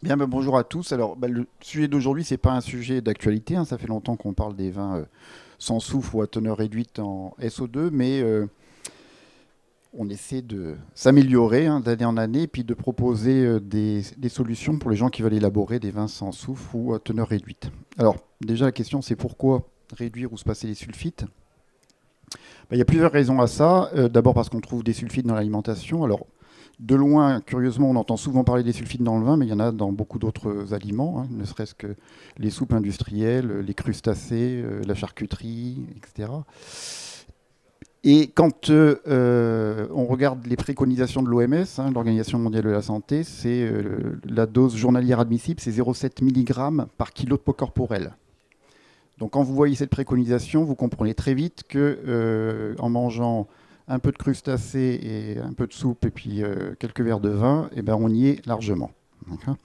Bien, bonjour à tous. Alors, le sujet d'aujourd'hui, c'est pas un sujet d'actualité, hein. Ça fait longtemps qu'on parle des vins sans soufre ou à teneur réduite en SO2, mais on essaie de s'améliorer, hein, d'année en année, et puis de proposer des solutions pour les gens qui veulent élaborer des vins sans soufre ou à teneur réduite. Alors, déjà, la question, c'est pourquoi réduire ou se passer les sulfites? Il y a plusieurs raisons à ça. D'abord parce qu'on trouve des sulfites dans l'alimentation. Alors, de loin, curieusement, on entend souvent parler des sulfites dans le vin, mais il y en a dans beaucoup d'autres aliments, hein, ne serait-ce que les soupes industrielles, les crustacés, la charcuterie, etc. Et quand on regarde les préconisations de l'OMS, hein, l'Organisation mondiale de la santé, c'est la dose journalière admissible, c'est 0,7 mg par kilo de poids corporel. Donc quand vous voyez cette préconisation, vous comprenez très vite que en mangeant un peu de crustacés et un peu de soupe et puis quelques verres de vin, eh ben, on y est largement. D'accord.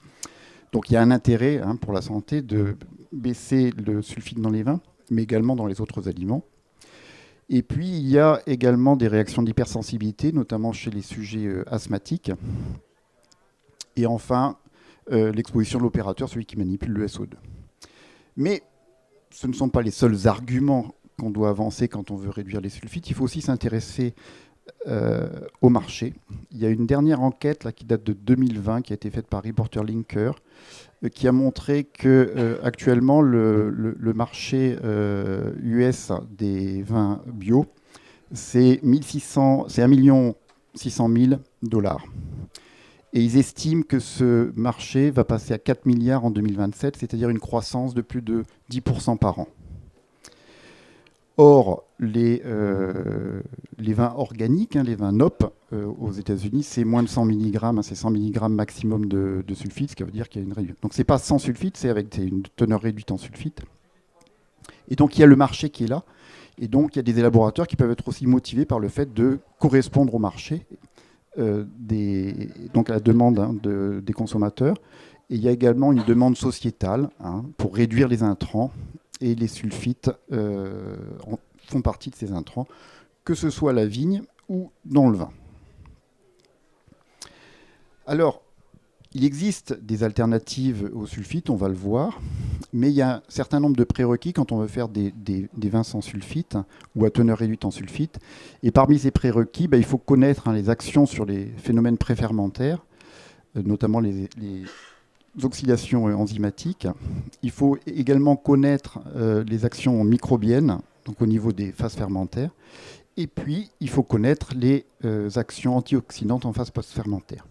Donc il y a un intérêt, hein, pour la santé de baisser le sulfite dans les vins, mais également dans les autres aliments. Et puis il y a également des réactions d'hypersensibilité, notamment chez les sujets asthmatiques. Et enfin, l'exposition de l'opérateur, celui qui manipule le SO2. Mais ce ne sont pas les seuls arguments qu'on doit avancer quand on veut réduire les sulfites. Il faut aussi s'intéresser au marché. Il y a une dernière enquête là, qui date de 2020 qui a été faite par Reporter Linker qui a montré que actuellement le marché US des vins bio, c'est 1 600 000 $ et ils estiment que ce marché va passer à 4 milliards en 2027, c'est-à-dire une croissance de plus de 10% par an. Or, les vins organiques, hein, les vins NOP, aux États-Unis, c'est moins de 100 mg, hein, c'est 100 mg maximum de sulfite, ce qui veut dire qu'il y a une réduction. Donc, ce n'est pas sans sulfite, c'est avec une teneur réduite en sulfite. Et donc, il y a le marché qui est là. Et donc, il y a des élaborateurs qui peuvent être aussi motivés par le fait de correspondre au marché, donc à la demande, hein, des consommateurs. Et il y a également une demande sociétale, hein, pour réduire les intrants. Et les sulfites font partie de ces intrants, que ce soit à la vigne ou dans le vin. Alors, il existe des alternatives aux sulfites, on va le voir, mais il y a un certain nombre de prérequis quand on veut faire des vins sans sulfite ou à teneur réduite en sulfite. Et parmi ces prérequis, il faut connaître, hein, les actions sur les phénomènes préfermentaires, notamment les oxydations enzymatiques. Il faut également connaître les actions microbiennes, donc au niveau des phases fermentaires. Et puis, il faut connaître les actions antioxydantes en phase post-fermentaire.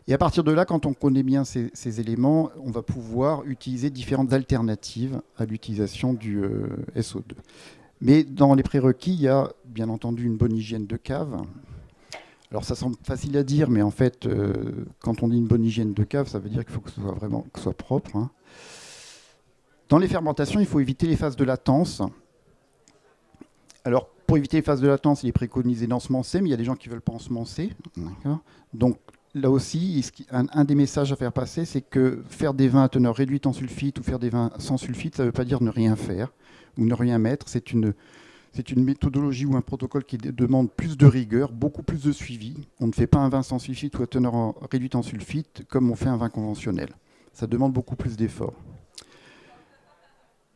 Et à partir de là, quand on connaît bien ces éléments, on va pouvoir utiliser différentes alternatives à l'utilisation du SO2. Mais dans les prérequis, il y a bien entendu une bonne hygiène de cave. Alors ça semble facile à dire, mais en fait, quand on dit une bonne hygiène de cave, ça veut dire qu'il faut que ce soit vraiment que ce soit propre, hein. Dans les fermentations, il faut éviter les phases de latence. Alors, pour éviter les phases de latence, il est préconisé d'ensemencer, mais il y a des gens qui ne veulent pas ensemencer. Donc, là aussi, un des messages à faire passer, c'est que faire des vins à teneur réduite en sulfite ou faire des vins sans sulfite, ça ne veut pas dire ne rien faire ou ne rien mettre. C'est une méthodologie ou un protocole qui demande plus de rigueur, beaucoup plus de suivi. On ne fait pas un vin sans sulfite ou à teneur réduite en sulfite comme on fait un vin conventionnel. Ça demande beaucoup plus d'efforts.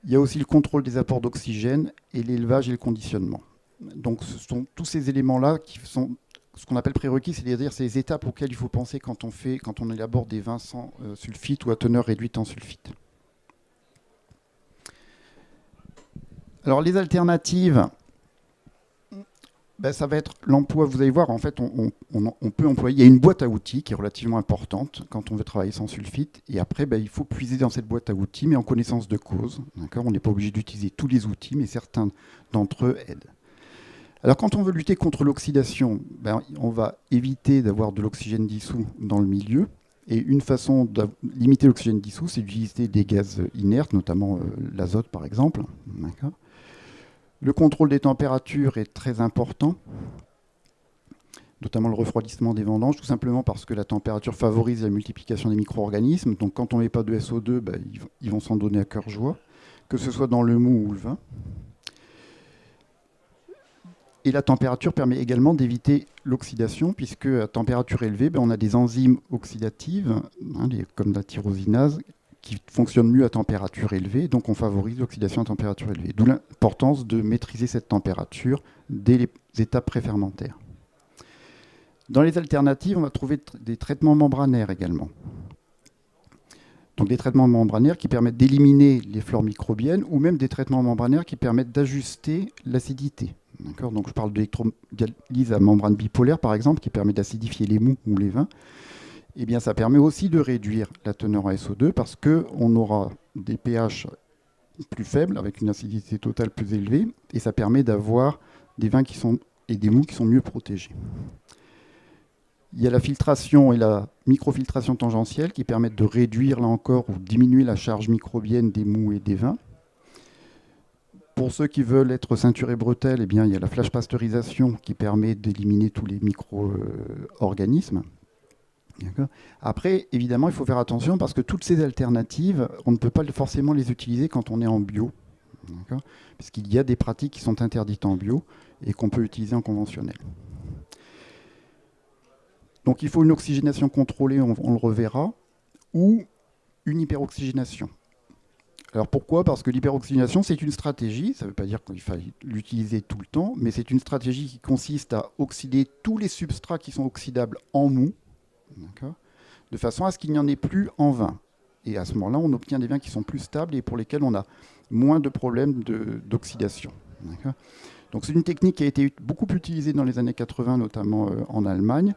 Il y a aussi le contrôle des apports d'oxygène et l'élevage et le conditionnement. Donc ce sont tous ces éléments-là qui sont ce qu'on appelle prérequis, c'est-à-dire ces étapes auxquelles il faut penser quand on élabore des vins sans sulfite ou à teneur réduite en sulfite. Alors les alternatives, ça va être l'emploi. Vous allez voir, en fait, on peut employer. Il y a une boîte à outils qui est relativement importante quand on veut travailler sans sulfite. Et après, il faut puiser dans cette boîte à outils, mais en connaissance de cause. On n'est pas obligé d'utiliser tous les outils, mais certains d'entre eux aident. Alors, quand on veut lutter contre l'oxydation, on va éviter d'avoir de l'oxygène dissous dans le milieu. Et une façon de limiter l'oxygène dissous, c'est d'utiliser des gaz inertes, notamment l'azote, par exemple. D'accord. Le contrôle des températures est très important, notamment le refroidissement des vendanges, tout simplement parce que la température favorise la multiplication des micro-organismes. Donc quand on ne met pas de SO2, ils vont s'en donner à cœur joie, que ce soit dans le mou ou le vin. Et la température permet également d'éviter l'oxydation, puisque à température élevée, on a des enzymes oxydatives, comme la tyrosinase, qui fonctionnent mieux à température élevée, donc on favorise l'oxydation à température élevée. D'où l'importance de maîtriser cette température dès les étapes préfermentaires. Dans les alternatives, on va trouver des traitements membranaires également. Donc des traitements membranaires qui permettent d'éliminer les flores microbiennes ou même des traitements membranaires qui permettent d'ajuster l'acidité. Donc je parle d'électrolyse à membrane bipolaire par exemple qui permet d'acidifier les mous ou les vins. Eh bien ça permet aussi de réduire la teneur en SO2 parce qu'on aura des pH plus faibles avec une acidité totale plus élevée et ça permet d'avoir des vins et des mous qui sont mieux protégés. Il y a la filtration et la microfiltration tangentielle qui permettent de réduire, là encore, ou diminuer la charge microbienne des mous et des vins. Pour ceux qui veulent être ceinture et bretelles, eh bien, il y a la flash pasteurisation qui permet d'éliminer tous les micro-organismes. Après, évidemment, il faut faire attention parce que toutes ces alternatives, on ne peut pas forcément les utiliser quand on est en bio. Puisqu'il y a des pratiques qui sont interdites en bio et qu'on peut utiliser en conventionnel. Donc il faut une oxygénation contrôlée, on le reverra, ou une hyperoxygénation. Alors pourquoi ? Parce que l'hyperoxygénation, c'est une stratégie, ça ne veut pas dire qu'il faille l'utiliser tout le temps, mais c'est une stratégie qui consiste à oxyder tous les substrats qui sont oxydables en mou, de façon à ce qu'il n'y en ait plus en vin. Et à ce moment-là, on obtient des vins qui sont plus stables et pour lesquels on a moins de problèmes d'oxydation. Donc c'est une technique qui a été beaucoup utilisée dans les années 80, notamment en Allemagne.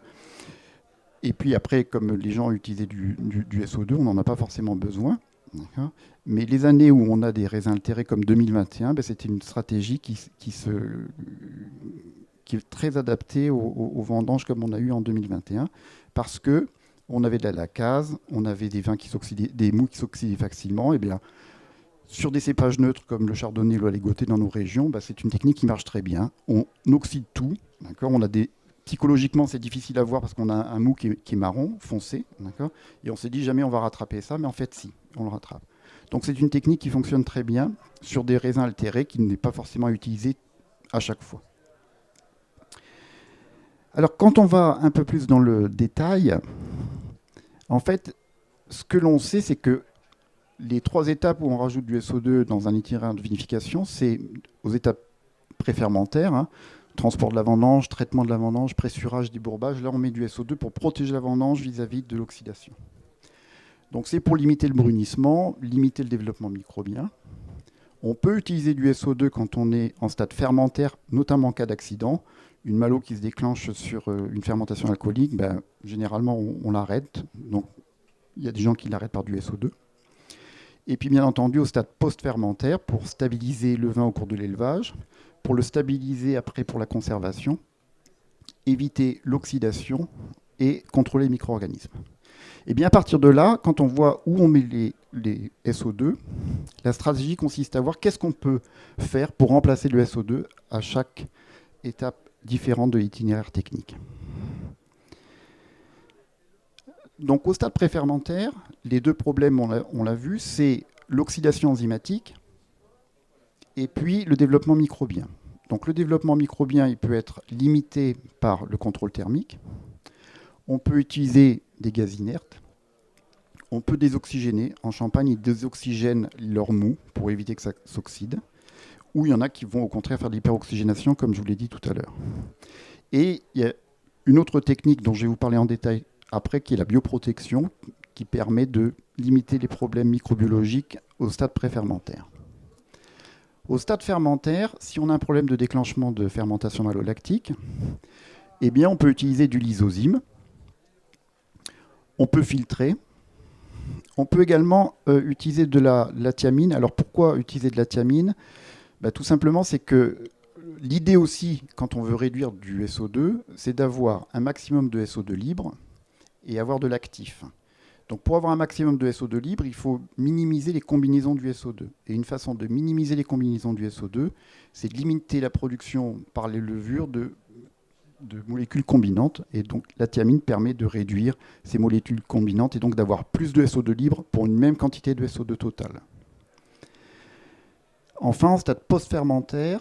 Et puis après, comme les gens utilisaient du SO2, on n'en a pas forcément besoin. Mais les années où on a des raisins altérés comme 2021, c'était une stratégie qui est très adaptée aux vendanges comme on a eu en 2021, parce qu'on avait de la lacase, on avait des vins des mous qui s'oxydaient facilement. Et bien, sur des cépages neutres comme le chardonnay ou l'aligoté dans nos régions, c'est une technique qui marche très bien. On oxyde tout. On a psychologiquement, c'est difficile à voir parce qu'on a un mou qui est marron, foncé. Et on s'est dit jamais on va rattraper ça, mais en fait, si, on le rattrape. Donc c'est une technique qui fonctionne très bien sur des raisins altérés qui n'est pas forcément utilisée à chaque fois. Alors quand on va un peu plus dans le détail, en fait, ce que l'on sait, c'est que les 3 étapes où on rajoute du SO2 dans un itinéraire de vinification, c'est aux étapes préfermentaires, transport de la vendange, traitement de la vendange, pressurage, débourbage. Là, on met du SO2 pour protéger la vendange vis-à-vis de l'oxydation. Donc c'est pour limiter le brunissement, limiter le développement microbien. On peut utiliser du SO2 quand on est en stade fermentaire, notamment en cas d'accident. Une malo qui se déclenche sur une fermentation alcoolique, généralement on l'arrête. Donc il y a des gens qui l'arrêtent par du SO2. Et puis bien entendu au stade post-fermentaire pour stabiliser le vin au cours de l'élevage, pour le stabiliser après pour la conservation, éviter l'oxydation et contrôler les micro-organismes. Et bien à partir de là, quand on voit où on met les SO2, la stratégie consiste à voir qu'est-ce qu'on peut faire pour remplacer le SO2 à chaque étape différente de l'itinéraire technique. Donc au stade préfermentaire, les 2 problèmes, on l'a vu, c'est l'oxydation enzymatique et puis le développement microbien. Donc le développement microbien, il peut être limité par le contrôle thermique. On peut utiliser des gaz inertes. On peut désoxygéner. En Champagne, ils désoxygènent leur mou pour éviter que ça s'oxyde. Ou il y en a qui vont au contraire faire de l'hyperoxygénation, comme je vous l'ai dit tout à l'heure. Et il y a une autre technique dont je vais vous parler en détail après, qui est la bioprotection, qui permet de limiter les problèmes microbiologiques au stade préfermentaire. Au stade fermentaire, si on a un problème de déclenchement de fermentation malolactique, eh bien on peut utiliser du lysozyme, on peut filtrer, on peut également utiliser de la thiamine. Alors pourquoi utiliser de la thiamine ? Tout simplement, c'est que l'idée aussi, quand on veut réduire du SO2, c'est d'avoir un maximum de SO2 libre et avoir de l'actif. Donc pour avoir un maximum de SO2 libre, il faut minimiser les combinaisons du SO2. Et une façon de minimiser les combinaisons du SO2, c'est de limiter la production par les levures de molécules combinantes. Et donc la thiamine permet de réduire ces molécules combinantes et donc d'avoir plus de SO2 libre pour une même quantité de SO2 total. Enfin, en stade post-fermentaire,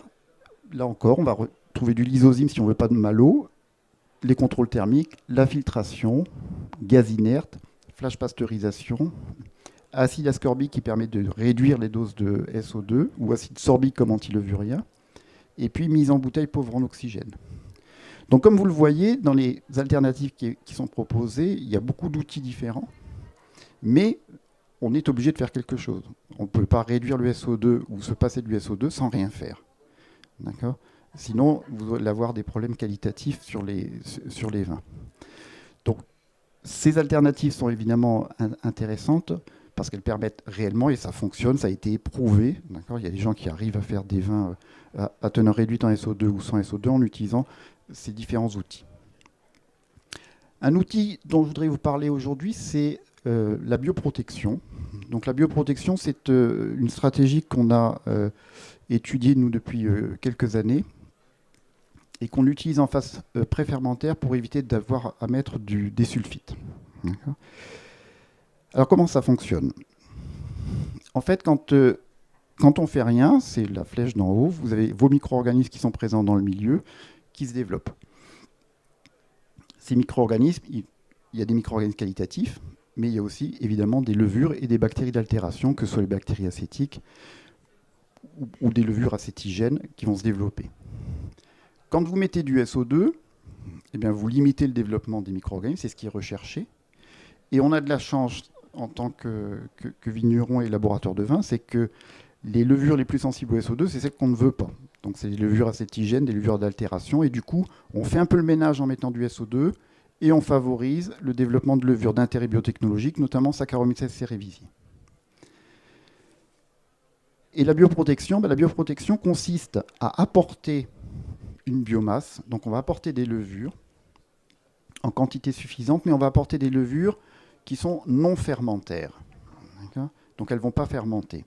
là encore, on va trouver du lysozyme si on ne veut pas de malo, les contrôles thermiques, la filtration, gaz inerte, flash pasteurisation, acide ascorbique qui permet de réduire les doses de SO2, ou acide sorbique comme antilevurien, et puis mise en bouteille pauvre en oxygène. Donc comme vous le voyez, dans les alternatives qui sont proposées, il y a beaucoup d'outils différents, mais on est obligé de faire quelque chose. On ne peut pas réduire le SO2 ou se passer du SO2 sans rien faire. D'accord ? Sinon, vous allez avoir des problèmes qualitatifs sur les vins. Donc, ces alternatives sont évidemment intéressantes parce qu'elles permettent réellement, et ça fonctionne, ça a été éprouvé. D'accord ? Il y a des gens qui arrivent à faire des vins à teneur réduite en SO2 ou sans SO2 en utilisant ces différents outils. Un outil dont je voudrais vous parler aujourd'hui, c'est la bioprotection. Donc la bioprotection, c'est une stratégie qu'on a étudiée, nous, depuis quelques années et qu'on utilise en phase préfermentaire pour éviter d'avoir à mettre des sulfites. Alors comment ça fonctionne ? En fait, quand on ne fait rien, c'est la flèche d'en haut, vous avez vos micro-organismes qui sont présents dans le milieu, qui se développent. Ces micro-organismes, il y a des micro-organismes qualitatifs, mais il y a aussi évidemment des levures et des bactéries d'altération, que ce soit les bactéries acétiques ou des levures acétigènes qui vont se développer. Quand vous mettez du SO2, eh bien vous limitez le développement des micro-organismes, c'est ce qui est recherché. Et on a de la chance en tant que vigneron et laboratoire de vin, c'est que les levures les plus sensibles au SO2, c'est celles qu'on ne veut pas. Donc c'est des levures acétigènes, des levures d'altération, et du coup, on fait un peu le ménage en mettant du SO2, et on favorise le développement de levures d'intérêt biotechnologique, notamment Saccharomyces cerevisiae. Et la bioprotection consiste à apporter une biomasse, donc on va apporter des levures en quantité suffisante, mais on va apporter des levures qui sont non fermentaires. Donc elles ne vont pas fermenter.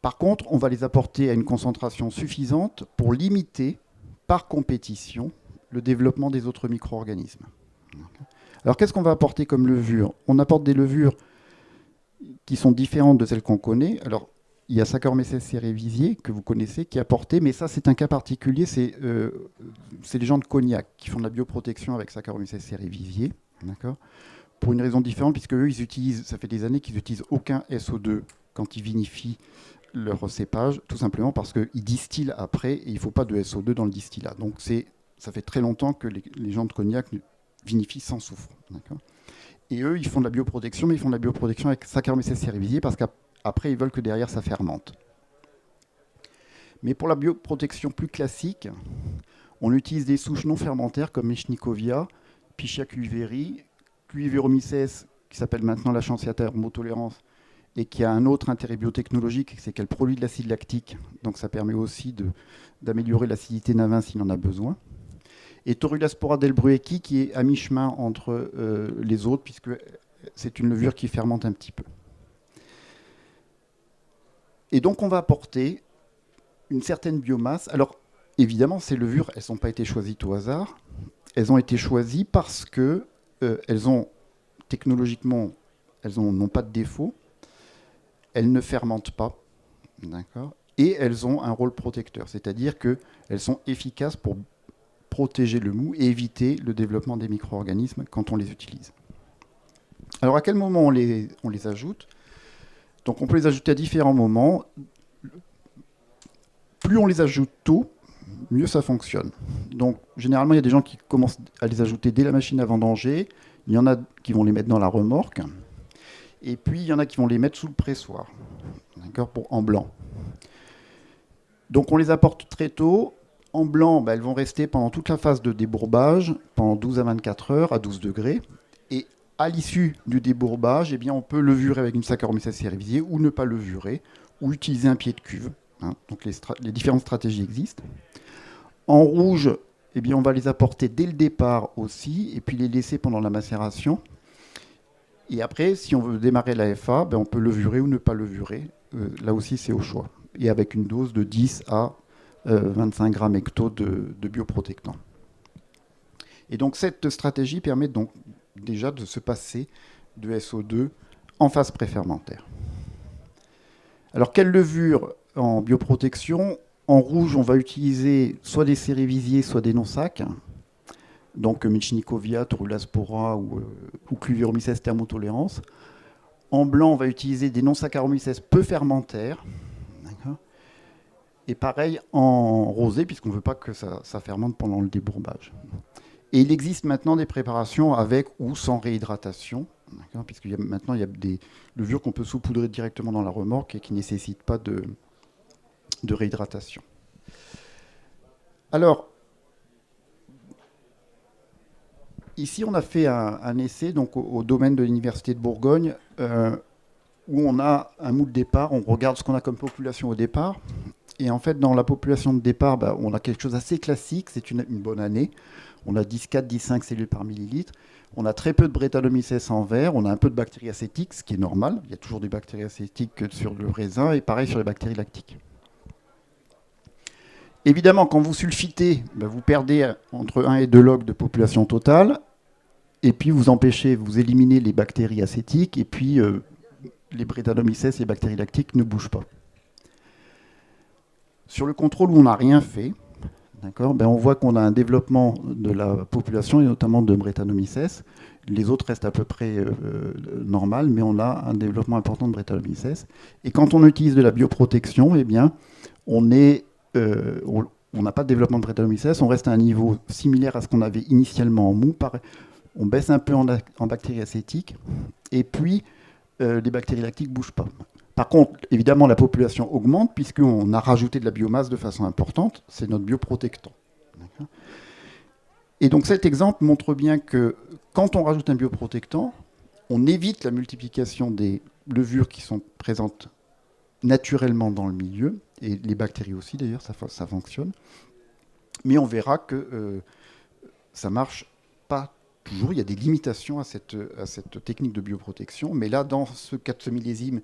Par contre, on va les apporter à une concentration suffisante pour limiter, par compétition, le développement des autres micro-organismes. Alors qu'est-ce qu'on va apporter comme levure ? On apporte des levures qui sont différentes de celles qu'on connaît. Alors, il y a Saccharomyces cerevisiae, que vous connaissez, qui est apporté, mais ça, c'est un cas particulier, c'est les gens de Cognac qui font de la bioprotection avec Saccharomyces cerevisiae, d'accord ? Pour une raison différente, puisque eux, ça fait des années qu'ils n'utilisent aucun SO2 quand ils vinifient leur cépage, tout simplement parce qu'ils distillent après et il ne faut pas de SO2 dans le distillat. Donc ça fait très longtemps que les gens de Cognac vinifient sans soufre, d'accord ? Et eux, ils font de la bioprotection, mais ils font de la bioprotection avec Saccharomyces cerevisiae parce qu'après, ils veulent que derrière, ça fermente. Mais pour la bioprotection plus classique, on utilise des souches non fermentaires comme Mechnicovia, Pichia cuiveri, Cuiveromyces, qui s'appelle maintenant la Chanciata thermotolérance, et qui a un autre intérêt biotechnologique, c'est qu'elle produit de l'acide lactique. Donc ça permet aussi d'améliorer l'acidité d'un vin s'il en a besoin. Et Torulaspora delbrueckii, qui est à mi-chemin entre les autres, puisque c'est une levure qui fermente un petit peu. Et donc on va apporter une certaine biomasse. Alors évidemment, ces levures, elles n'ont pas été choisies au hasard. Elles ont été choisies parce que elles ont, technologiquement, elles n'ont pas de défaut. Elles ne fermentent pas, d'accord ? Et elles ont un rôle protecteur, c'est-à-dire qu'elles sont efficaces pour protéger le mou et éviter le développement des micro-organismes quand on les utilise. Alors à quel moment on les ajoute ? Donc on peut les ajouter à différents moments. Plus on les ajoute tôt, mieux ça fonctionne. Donc généralement il y a des gens qui commencent à les ajouter dès la machine à vendanger. Il y en a qui vont les mettre dans la remorque. Et puis il y en a qui vont les mettre sous le pressoir, d'accord, en blanc. Donc on les apporte très tôt. En blanc, elles vont rester pendant toute la phase de débourbage, pendant 12 à 24 heures à 12 degrés. Et à l'issue du débourbage, eh bien, on peut levurer avec une Saccharomyces cerevisiae ou ne pas levurer, ou utiliser un pied de cuve. Donc les différentes stratégies existent. En rouge, eh bien, on va les apporter dès le départ aussi, et puis les laisser pendant la macération. Et après, si on veut démarrer la FA, on peut levurer ou ne pas levurer. Là aussi, c'est au choix. Et avec une dose de 10 à 25 grammes hecto de bioprotectant. Et donc cette stratégie permet donc déjà de se passer de SO2 en phase préfermentaire. Alors quelle levure en bioprotection ? En rouge, on va utiliser soit des cérévisiers, soit des non-sacs. Donc Michnikovia, Torulaspora ou Cluvioromyces thermotolérance. En blanc, on va utiliser des non-Saccharomyces peu fermentaires. Et pareil en rosé, puisqu'on ne veut pas que ça fermente pendant le débourbage. Et il existe maintenant des préparations avec ou sans réhydratation, puisque maintenant il y a des levures qu'on peut saupoudrer directement dans la remorque et qui ne nécessitent pas de réhydratation. Alors, ici on a fait un essai donc, au domaine de l'Université de Bourgogne, où on a un moule départ, on regarde ce qu'on a comme population au départ. Et en fait, dans la population de départ, on a quelque chose d'assez classique, c'est une bonne année. On a 10,4, 10,5 cellules par millilitre. On a très peu de Brettanomyces en verre. On a un peu de bactéries acétiques, ce qui est normal. Il y a toujours des bactéries acétiques sur le raisin et pareil sur les bactéries lactiques. Évidemment, quand vous sulfitez, vous perdez entre 1 et 2 logs de population totale. Et puis vous empêchez, vous éliminez les bactéries acétiques. Et puis les Brettanomyces et les bactéries lactiques ne bougent pas. Sur le contrôle où on n'a rien fait, on voit qu'on a un développement de la population, et notamment de Brettanomyces. Les autres restent à peu près normales, mais on a un développement important de Brettanomyces. Et quand on utilise de la bioprotection, eh bien, on n'a pas de développement de Brettanomyces, on reste à un niveau similaire à ce qu'on avait initialement en mou. On baisse un peu en bactéries acétiques, et puis les bactéries lactiques ne bougent pas. Par contre, évidemment, la population augmente puisqu'on a rajouté de la biomasse de façon importante. C'est notre bioprotectant. Et donc cet exemple montre bien que quand on rajoute un bioprotectant, on évite la multiplication des levures qui sont présentes naturellement dans le milieu, et les bactéries aussi d'ailleurs, ça fonctionne. Mais on verra que ça ne marche pas toujours. Il y a des limitations à cette technique de bioprotection. Mais là, dans ce cas de ce millésime,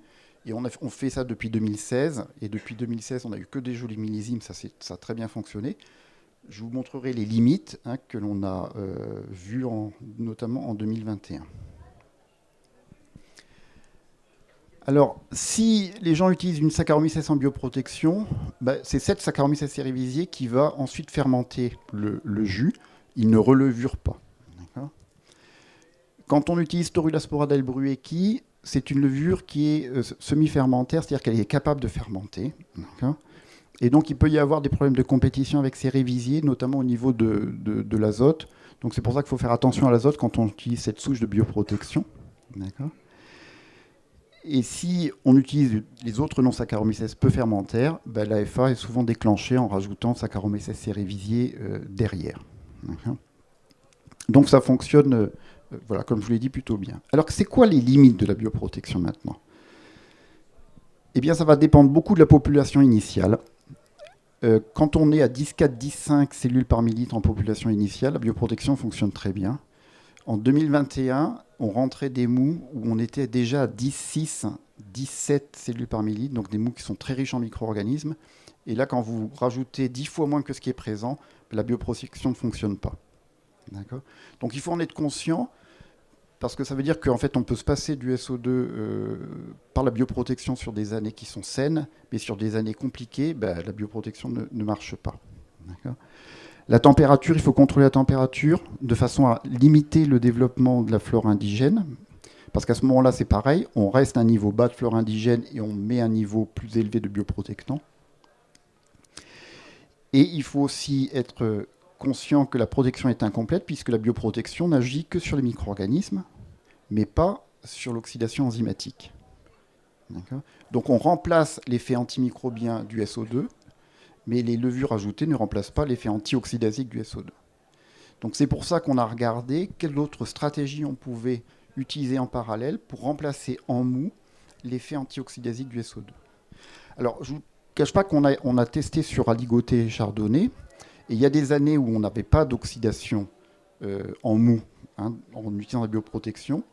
et on fait ça depuis 2016. Et depuis 2016, on n'a eu que des jolis millésimes. Ça a très bien fonctionné. Je vous montrerai les limites que l'on a vues notamment en 2021. Alors, si les gens utilisent une Saccharomyces en bioprotection, c'est cette Saccharomyces cerevisiae qui va ensuite fermenter le jus. Il ne relevure pas. Quand on utilise Torulaspora delbrueckii, c'est une levure qui est semi-fermentaire, c'est-à-dire qu'elle est capable de fermenter. Et donc, il peut y avoir des problèmes de compétition avec ces révisiers, notamment au niveau de l'azote. Donc, c'est pour ça qu'il faut faire attention à l'azote quand on utilise cette souche de bioprotection. Et si on utilise les autres non-Saccharomyces peu fermentaires, l'AFA est souvent déclenchée en rajoutant Saccharomyces cerevisiae derrière. Donc, ça fonctionne... Voilà, comme je vous l'ai dit, plutôt bien. Alors, c'est quoi les limites de la bioprotection maintenant? Eh bien, ça va dépendre beaucoup de la population initiale. Quand on est à 10,4, 10,5 cellules par millilitre en population initiale, la bioprotection fonctionne très bien. En 2021, on rentrait des mous où on était déjà à 10,6, 17 cellules par millilitre, donc des mous qui sont très riches en micro-organismes. Et là, quand vous rajoutez 10 fois moins que ce qui est présent, la bioprotection ne fonctionne pas. Donc, il faut en être conscient. Parce que ça veut dire qu'en fait, on peut se passer du SO2 par la bioprotection sur des années qui sont saines, mais sur des années compliquées, la bioprotection ne marche pas. La température, il faut contrôler la température de façon à limiter le développement de la flore indigène. Parce qu'à ce moment-là, c'est pareil, on reste à un niveau bas de flore indigène et on met un niveau plus élevé de bioprotectant. Et il faut aussi être conscient que la protection est incomplète puisque la bioprotection n'agit que sur les micro-organismes, mais pas sur l'oxydation enzymatique. Donc on remplace l'effet antimicrobien du SO2, mais les levures ajoutées ne remplacent pas l'effet antioxydasique du SO2. Donc c'est pour ça qu'on a regardé quelle autre stratégie on pouvait utiliser en parallèle pour remplacer en mou l'effet antioxydasique du SO2. Alors je ne vous cache pas qu'on a testé sur aligoté chardonnay. Et il y a des années où on n'avait pas d'oxydation en mou, en utilisant la bioprotection,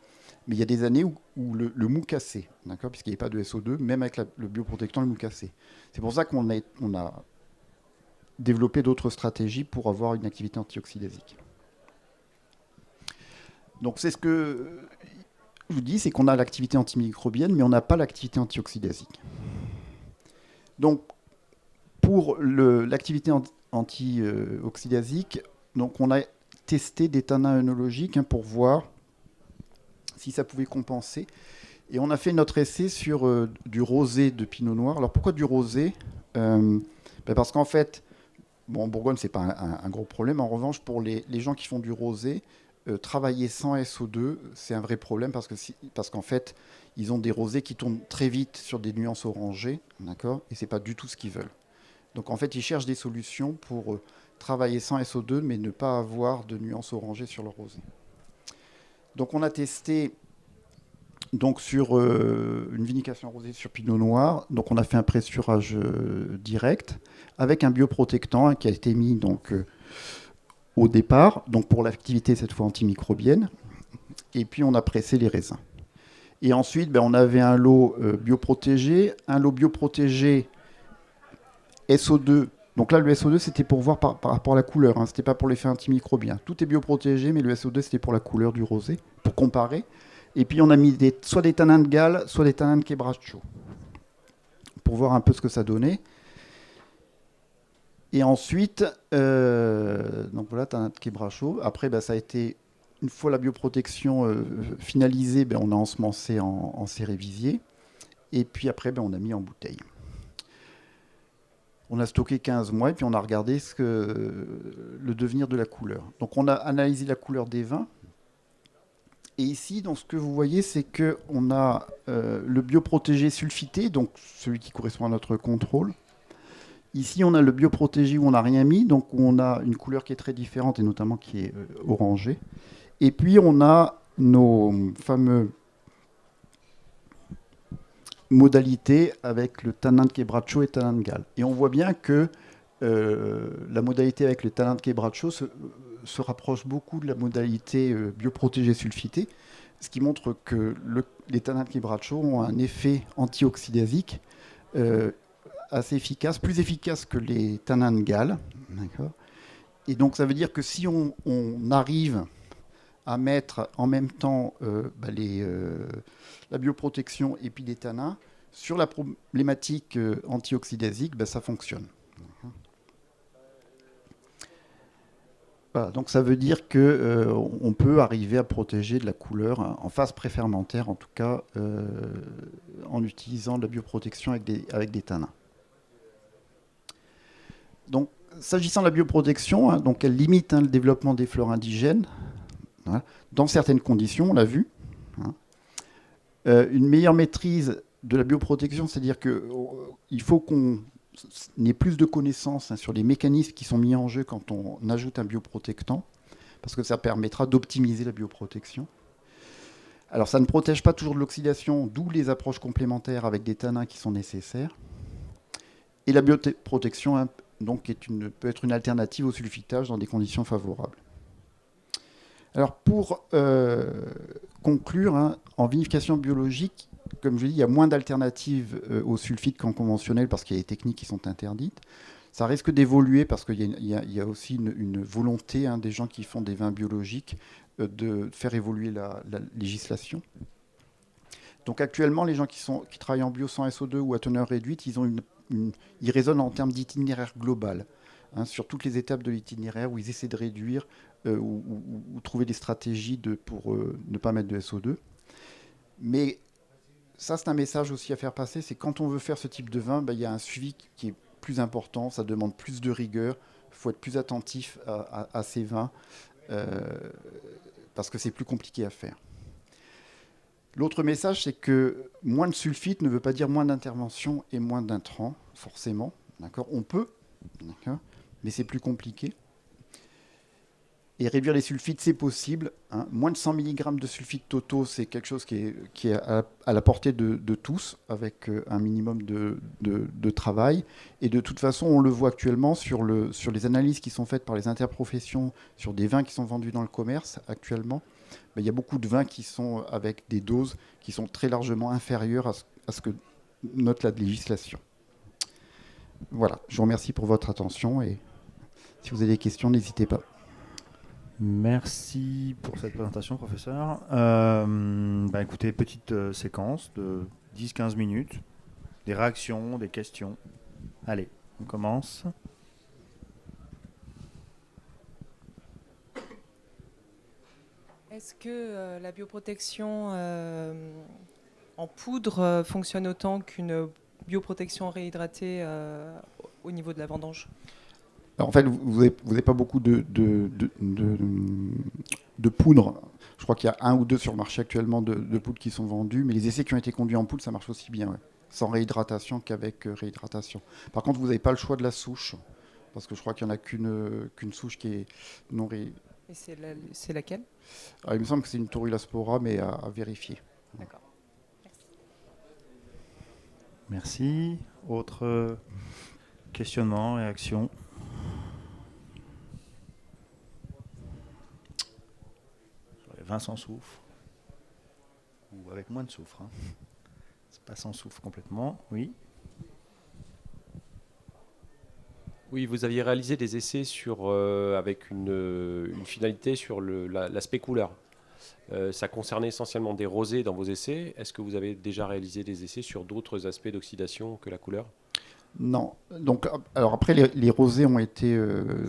mais il y a des années où le mou cassait, puisqu'il n'y avait pas de SO2, même avec le bioprotectant, le mou cassait. C'est pour ça qu'on a développé d'autres stratégies pour avoir une activité antioxydasique. Donc c'est ce que je vous dis, c'est qu'on a l'activité antimicrobienne, mais on n'a pas l'activité antioxydasique. Donc, pour l'activité antioxydasique, donc on a testé des tanins œnologiques pour voir si ça pouvait compenser. Et on a fait notre essai sur du rosé de pinot noir. Alors pourquoi du rosé? Parce qu'en fait, bon, en Bourgogne, c'est pas un gros problème. En revanche, pour les gens qui font du rosé, travailler sans SO2, c'est un vrai problème parce qu'en fait, ils ont des rosés qui tournent très vite sur des nuances orangées, d'accord? Et c'est pas du tout ce qu'ils veulent. Donc en fait, ils cherchent des solutions pour travailler sans SO2, mais ne pas avoir de nuances orangées sur le rosé. Donc on a testé donc sur une vinification rosée sur pinot noir. Donc on a fait un pressurage direct avec un bioprotectant qui a été mis donc au départ, donc pour l'activité cette fois antimicrobienne. Et puis on a pressé les raisins. Et ensuite, on avait un lot bioprotégé, un lot bioprotégé SO2. Donc là, le SO2, c'était pour voir par rapport à la couleur. Hein. C'était pas pour l'effet antimicrobien. Tout est bioprotégé, mais le SO2, c'était pour la couleur du rosé, pour comparer. Et puis on a mis soit des tanins de Galles, soit des tanins de Quebracho, pour voir un peu ce que ça donnait. Et ensuite, donc voilà, tanins de Quebracho. Après, ça a été, une fois la bioprotection finalisée, on a ensemencé en cérévisier. Et puis après, on a mis en bouteille. On a stocké 15 mois et puis on a regardé le devenir de la couleur. Donc on a analysé la couleur des vins. Et ici, donc, ce que vous voyez, c'est qu'on a le bioprotégé sulfité, donc celui qui correspond à notre contrôle. Ici, on a le bioprotégé où on n'a rien mis, donc où on a une couleur qui est très différente et notamment qui est orangée. Et puis, on a nos fameux modalités avec le tanin de Quebracho et tanin de Galles. Et on voit bien que la modalité avec le tanin de Quebracho se rapproche beaucoup de la modalité bioprotégée sulfitée, ce qui montre que les tanins de Quebracho ont un effet antioxydasique assez efficace, plus efficace que les tanins de Galles. D'accord. Et donc ça veut dire que si on arrive à mettre en même temps la bioprotection et puis les tanins, sur la problématique antioxydasique, ça fonctionne. Voilà, donc ça veut dire qu'on peut arriver à protéger de la couleur en phase préfermentaire, en tout cas en utilisant de la bioprotection avec des tanins. Donc, s'agissant de la bioprotection, donc elle limite le développement des fleurs indigènes, voilà, dans certaines conditions, on l'a vu. Une meilleure maîtrise de la bioprotection, c'est-à-dire qu'il faut qu'on ait plus de connaissances sur les mécanismes qui sont mis en jeu quand on ajoute un bioprotectant, parce que ça permettra d'optimiser la bioprotection. Alors ça ne protège pas toujours de l'oxydation, d'où les approches complémentaires avec des tanins qui sont nécessaires. Et la bioprotection donc peut être une alternative au sulfitage dans des conditions favorables. Alors pour conclure, en vinification biologique, comme je dis, il y a moins d'alternatives au sulfite qu'en conventionnel parce qu'il y a des techniques qui sont interdites. Ça risque d'évoluer parce qu'il y a aussi une volonté des gens qui font des vins biologiques de faire évoluer la législation. Donc actuellement, les gens qui travaillent en bio sans SO2 ou à teneur réduite, ils raisonnent en termes d'itinéraire global, sur toutes les étapes de l'itinéraire où ils essaient de réduire ou trouver des stratégies pour ne pas mettre de SO2. Mais ça, c'est un message aussi à faire passer, c'est quand on veut faire ce type de vin, il y a un suivi qui est plus important, ça demande plus de rigueur, il faut être plus attentif à ces vins, parce que c'est plus compliqué à faire. L'autre message, c'est que moins de sulfite ne veut pas dire moins d'intervention et moins d'intrants, forcément. D'accord, on peut, d'accord, mais c'est plus compliqué. Et réduire les sulfites, c'est possible. Moins de 100 mg de sulfites totaux, c'est quelque chose qui est à la portée de tous, avec un minimum de travail. Et de toute façon, on le voit actuellement sur les analyses qui sont faites par les interprofessions, sur des vins qui sont vendus dans le commerce actuellement. Il y a beaucoup de vins qui sont avec des doses qui sont très largement inférieures à ce que note la législation. Voilà, je vous remercie pour votre attention et si vous avez des questions, n'hésitez pas. Merci pour cette présentation, professeur. Écoutez, petite séquence de 10-15 minutes, des réactions, des questions. Allez. On commence. Est-ce que la bioprotection en poudre fonctionne autant qu'une bioprotection réhydratée au niveau de la vendange? Alors, en fait, vous n'avez pas beaucoup de poudre. Je crois qu'il y a un ou deux sur le marché actuellement de poudre qui sont vendus, mais les essais qui ont été conduits en poudre, ça marche aussi bien, ouais. Sans réhydratation qu'avec réhydratation. Par contre, vous n'avez pas le choix de la souche, parce que je crois qu'il n'y en a qu'une souche qui est non ré... Et c'est laquelle? Alors, il me semble que c'est une Torula spora, mais à vérifier. D'accord. Merci. Autre questionnement, réaction? Sur les vins sans soufre. Ou avec moins de soufre. Hein. C'est pas sans soufre complètement. Oui. Oui, vous aviez réalisé des essais avec une finalité sur l'aspect couleur. Ça concernait essentiellement des rosés dans vos essais. Est-ce que vous avez déjà réalisé des essais sur d'autres aspects d'oxydation que la couleur? Non. Donc, alors après, les rosés ont été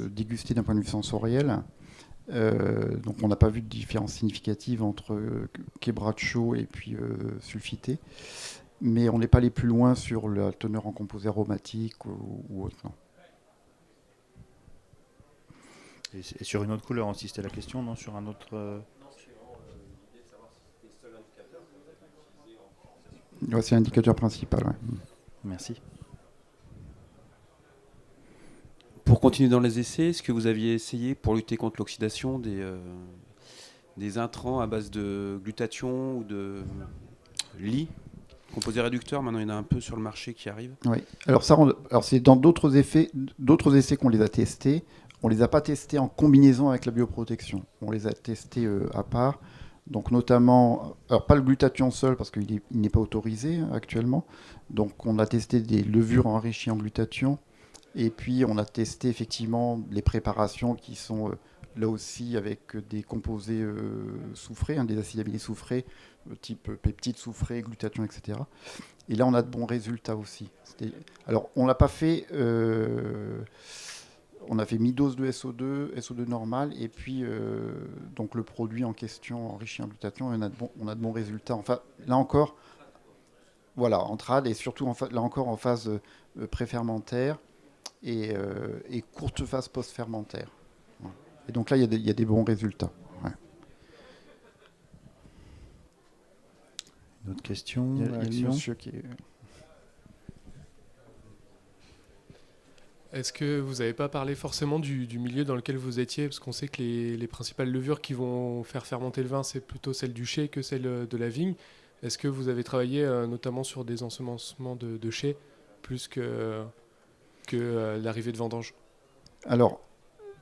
dégustés d'un point de vue sensoriel. Donc on n'a pas vu de différence significative entre quebracho et puis sulfité. Mais on n'est pas allé plus loin sur la teneur en composés aromatiques ou autre. Non. Et sur une autre couleur aussi, c'était la question, non? Sur un autre... Non, c'est vraiment l'idée de savoir si c'était le seul indicateur que vous avez utilisé en fermentation. Ouais, c'est l'indicateur principal. Ouais. Merci. Pour continuer dans les essais, est-ce que vous aviez essayé, pour lutter contre l'oxydation, des intrants à base de glutathion ou de Li, composé réducteur? Maintenant, il y en a un peu sur le marché qui arrive. Oui. Alors c'est dans d'autres essais qu'on les a testés. On les a pas testés en combinaison avec la bioprotection. On les a testés à part. Donc notamment, alors pas le glutathion seul parce qu'il n'est pas autorisé actuellement. Donc on a testé des levures enrichies en glutathion. Et puis on a testé effectivement les préparations qui sont là aussi avec des composés soufrés, hein, des acides aminés soufrés, type peptides soufrés, glutathion, etc. Et là on a de bons résultats aussi. Alors on l'a pas fait, on a fait mi-dose de SO2 normal, et puis donc le produit en question enrichi en glutathion, on a de bons résultats. Enfin là encore, voilà, en trad et surtout là encore en phase préfermentaire. Et courte phase post-fermentaire. Ouais. Et donc là, il y a des bons résultats. Ouais. Une autre question, Il y a réaction? monsieur qui est... Est-ce que vous n'avez pas parlé forcément du milieu dans lequel vous étiez? Parce qu'on sait que les principales levures qui vont faire fermenter le vin, c'est plutôt celle du chai que celle de la vigne. Est-ce que vous avez travaillé notamment sur des ensemencements de chai plus que l'arrivée de vendange? Alors,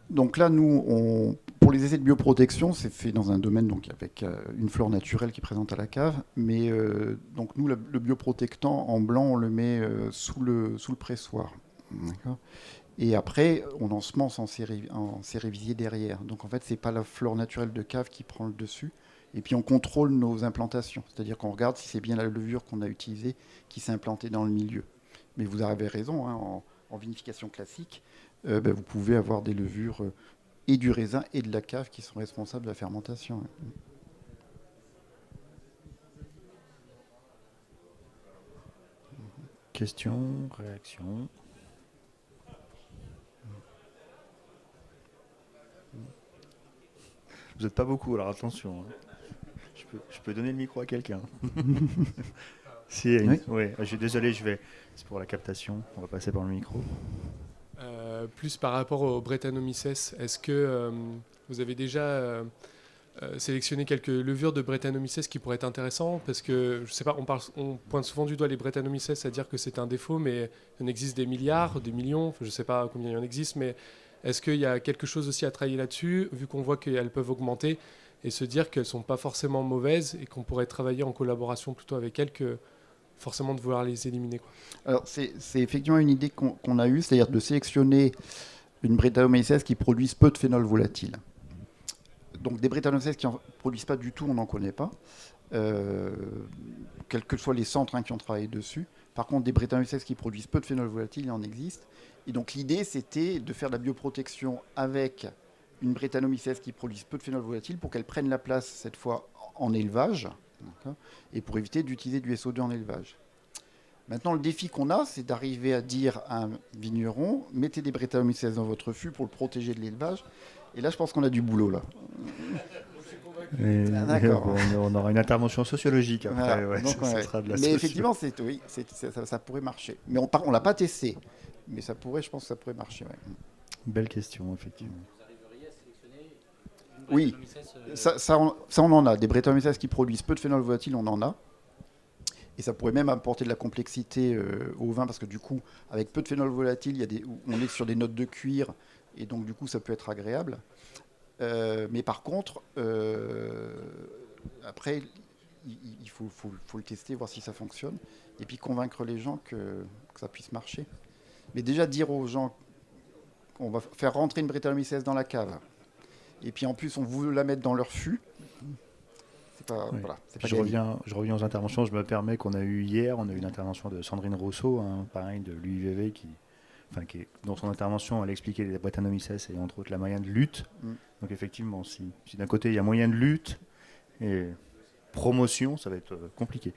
donc là, nous, pour les essais de bioprotection, c'est fait dans un domaine donc, avec une flore naturelle qui est présente à la cave. Mais donc nous, le bioprotectant en blanc, on le met sous le pressoir. D'accord. Et après, on ensemence en cérévisier derrière. Donc en fait, c'est pas la flore naturelle de cave qui prend le dessus. Et puis on contrôle nos implantations. C'est-à-dire qu'on regarde si c'est bien la levure qu'on a utilisée qui s'est implantée dans le milieu. Mais vous avez raison, hein, en vinification classique, vous pouvez avoir des levures et du raisin et de la cave qui sont responsables de la fermentation. Hein. Question, réaction? Vous n'êtes pas beaucoup, alors attention. Hein. Je peux donner le micro à quelqu'un. Si, oui. Ouais, je suis désolé, c'est pour la captation. On va passer par le micro. Plus par rapport au Brettanomyces, est-ce que vous avez déjà sélectionné quelques levures de Brettanomyces qui pourraient être intéressantes? Parce que, je sais pas, on pointe souvent du doigt les Brettanomyces à dire que c'est un défaut, mais il en existe des milliards, des millions, je ne sais pas combien il en existe, mais est-ce qu'il y a quelque chose aussi à travailler là-dessus, vu qu'on voit qu'elles peuvent augmenter, et se dire qu'elles ne sont pas forcément mauvaises et qu'on pourrait travailler en collaboration plutôt avec elles que forcément de vouloir les éliminer, quoi. Alors c'est effectivement une idée qu'on a eue, c'est-à-dire de sélectionner une Brettanomyces qui produise peu de phénol volatile. Donc des Brettanomyces qui n'en produisent pas du tout, on n'en connaît pas, quels que soient les centres qui ont travaillé dessus. Par contre, des Brettanomyces qui produisent peu de phénol volatile, il en existe. Et donc l'idée, c'était de faire de la bioprotection avec une Brettanomyces qui produise peu de phénol volatile pour qu'elle prenne la place, cette fois, en élevage, et pour éviter d'utiliser du SO2 en élevage. Maintenant, le défi qu'on a, c'est d'arriver à dire à un vigneron, mettez des Brettanomyces dans votre fût pour le protéger de l'élevage. Et là, je pense qu'on a du boulot, là. D'accord. On aura une intervention sociologique après. Voilà. Ouais, Donc, ça sera de la mais socio. effectivement, ça pourrait marcher. Mais on l'a pas testé. Mais ça pourrait, je pense que ça pourrait marcher. Ouais. Belle question, effectivement. Vous arriveriez à sélectionner Oui, ça, on en a. Des Brettanomyces qui produisent peu de phénol volatile, on en a. Et ça pourrait même apporter de la complexité au vin, parce que du coup, avec peu de phénol volatile, on est sur des notes de cuir, et donc du coup, ça peut être agréable. Mais par contre, après, il faut le tester, voir si ça fonctionne, et puis convaincre les gens que ça puisse marcher. Mais déjà dire aux gens qu'on va faire rentrer une Brettanomyces dans la cave, et puis en plus on veut la mettre dans leur fût, c'est pas, Oui. voilà, c'est pas Je gagné. reviens aux interventions. Je me permets qu'on a eu hier, on a eu une intervention de Sandrine Rousseau, pareil, de l'UIVV, dans son intervention, elle expliquait les Brettanomyces et entre autres la moyen de lutte. Donc effectivement, si d'un côté il y a moyen de lutte et promotion, ça va être compliqué.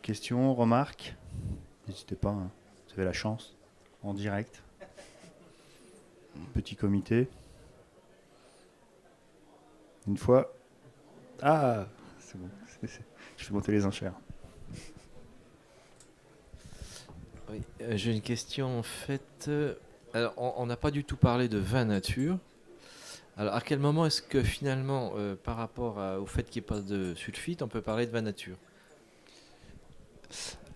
Questions, remarques? N'hésitez pas, hein. Vous avez la chance, en direct. Petit comité. Une fois. Ah, c'est bon. Je fais monter les enchères. Oui, j'ai une question en fait. Alors, on n'a pas du tout parlé de vin nature. Alors, à quel moment est-ce que finalement, par rapport au fait qu'il n'y ait pas de sulfite, on peut parler de vin nature?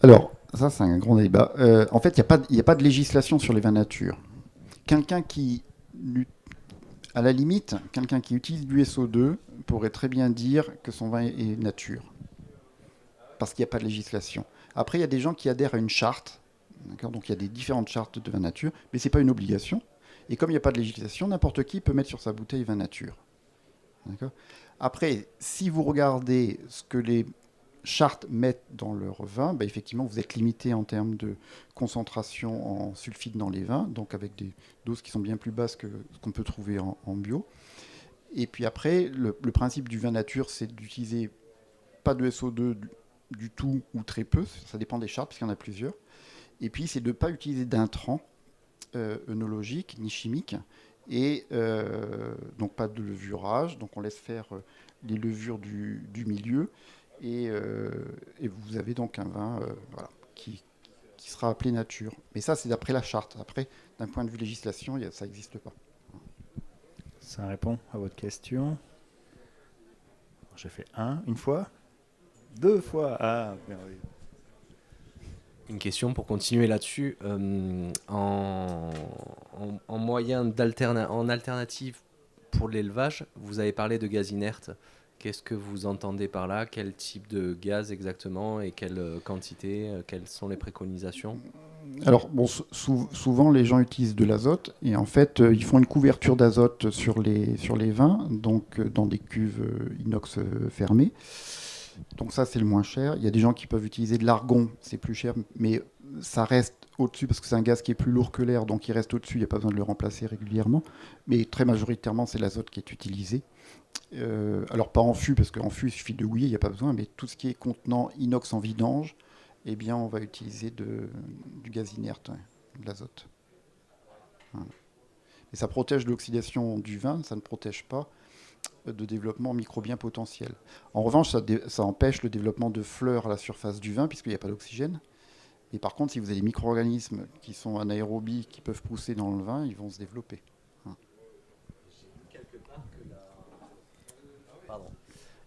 Alors, ça c'est un grand débat. En fait, il n'y a pas de législation sur les vins nature. À la limite, quelqu'un qui utilise du SO2 pourrait très bien dire que son vin est nature, parce qu'il n'y a pas de législation. Après, il y a des gens qui adhèrent à une charte, d'accord, donc il y a des différentes chartes de vin nature, mais ce n'est pas une obligation. Et comme il n'y a pas de législation, n'importe qui peut mettre sur sa bouteille vin nature. D'accord. Après, si vous regardez ce que les chartes mettent dans leur vin, bah effectivement, vous êtes limité en termes de concentration en sulfite dans les vins, donc avec des doses qui sont bien plus basses que ce qu'on peut trouver en bio. Et puis après, le principe du vin nature, c'est d'utiliser pas de SO2 du tout ou très peu, ça dépend des chartes, puisqu'il y en a plusieurs. Et puis, c'est de ne pas utiliser d'intrants œnologiques ni chimiques, et donc pas de levurage, donc on laisse faire les levures du milieu, et vous avez donc un vin qui sera appelé nature. Mais ça, c'est d'après la charte. Après, d'un point de vue législation, ça n'existe pas. Ça répond à votre question. J'ai fait une fois, 2 fois. Ah, merveilleux. Une question pour continuer là-dessus. En moyen en alternative pour l'élevage, vous avez parlé de gaz inerte. Qu'est-ce que vous entendez par là? Quel type de gaz exactement et quelle quantité? Quelles sont les préconisations? Alors, bon, souvent, les gens utilisent de l'azote et en fait, ils font une couverture d'azote sur les vins, donc dans des cuves inox fermées. Donc ça, c'est le moins cher. Il y a des gens qui peuvent utiliser de l'argon, c'est plus cher, mais ça reste au-dessus parce que c'est un gaz qui est plus lourd que l'air, donc il reste au-dessus, il n'y a pas besoin de le remplacer régulièrement. Mais très majoritairement, c'est l'azote qui est utilisé. Alors pas en fût, parce qu'en fût, il suffit de houiller, il n'y a pas besoin, mais tout ce qui est contenant inox en vidange, eh bien, on va utiliser du gaz inerte, de l'azote. Voilà. Et ça protège l'oxydation du vin, ça ne protège pas de développement microbien potentiel. En revanche, ça empêche le développement de fleurs à la surface du vin, puisqu'il n'y a pas d'oxygène. Et par contre, si vous avez des micro-organismes qui sont anaérobies, qui peuvent pousser dans le vin, ils vont se développer.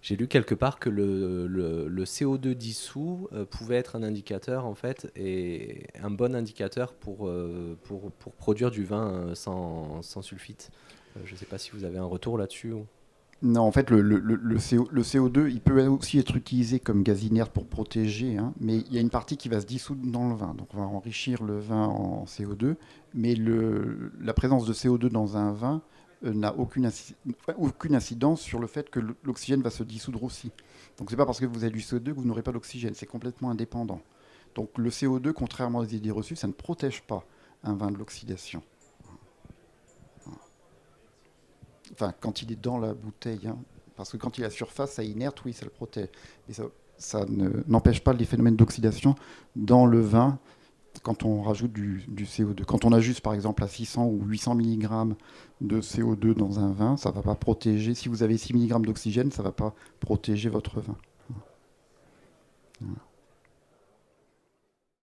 J'ai lu quelque part que le CO2 dissous pouvait être un indicateur en fait, et un bon indicateur pour produire du vin sans sulfite. Je ne sais pas si vous avez un retour là-dessus. Non, en fait, le CO2, il peut aussi être utilisé comme gaz inerte pour protéger, hein, mais il y a une partie qui va se dissoudre dans le vin. Donc on va enrichir le vin en CO2, mais la présence de CO2 dans un vin n'a aucune incidence sur le fait que l'oxygène va se dissoudre aussi. Donc c'est pas parce que vous avez du CO2 que vous n'aurez pas d'oxygène, c'est complètement indépendant. Donc le CO2, contrairement aux idées reçues, ça ne protège pas un vin de l'oxydation. Enfin, quand il est dans la bouteille, hein, parce que quand il est à surface, ça inerte, oui, ça le protège. Mais ça n'empêche pas les phénomènes d'oxydation dans le vin quand on rajoute du CO2. Quand on ajuste par exemple à 600 ou 800 mg de CO2 dans un vin, ça ne va pas protéger. Si vous avez 6 mg d'oxygène, ça ne va pas protéger votre vin. Voilà.